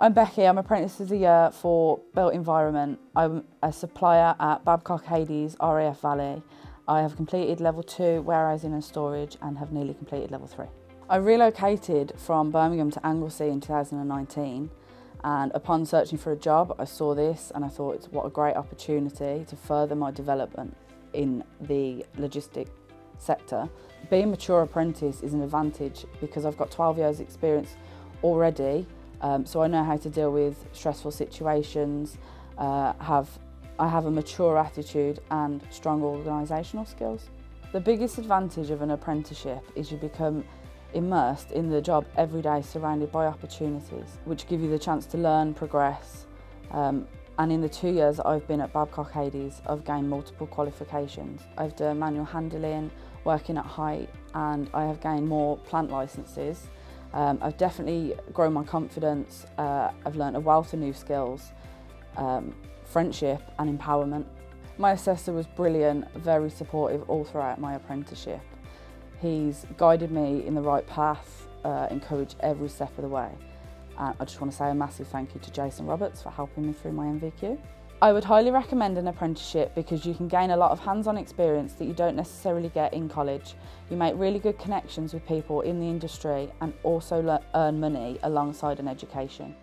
I'm Becky, I'm Apprentice of the Year for Built Environment. I'm a supplier at Babcock Hades RAF Valley. I have completed level 2 warehousing and storage and have nearly completed level 3. I relocated from Birmingham to Anglesey in 2019, and upon searching for a job I saw this and I thought, what a great opportunity to further my development in the logistic sector. Being a mature apprentice is an advantage because I've got 12 years experience already. So I know how to deal with stressful situations, I have a mature attitude and strong organisational skills. The biggest advantage of an apprenticeship is you become immersed in the job every day, surrounded by opportunities which give you the chance to learn, progress. And in the 2 years that I've been at Babcock Hades, I've gained multiple qualifications. I've done manual handling, working at height, and I have gained more plant licences. I've definitely grown my confidence. I've learned a wealth of new skills, friendship and empowerment. My assessor was brilliant, very supportive all throughout my apprenticeship. He's guided me in the right path, encouraged every step of the way. And I just want to say a massive thank you to Jason Roberts for helping me through my MVQ. I would highly recommend an apprenticeship because you can gain a lot of hands-on experience that you don't necessarily get in college. You make really good connections with people in the industry and also earn money alongside an education.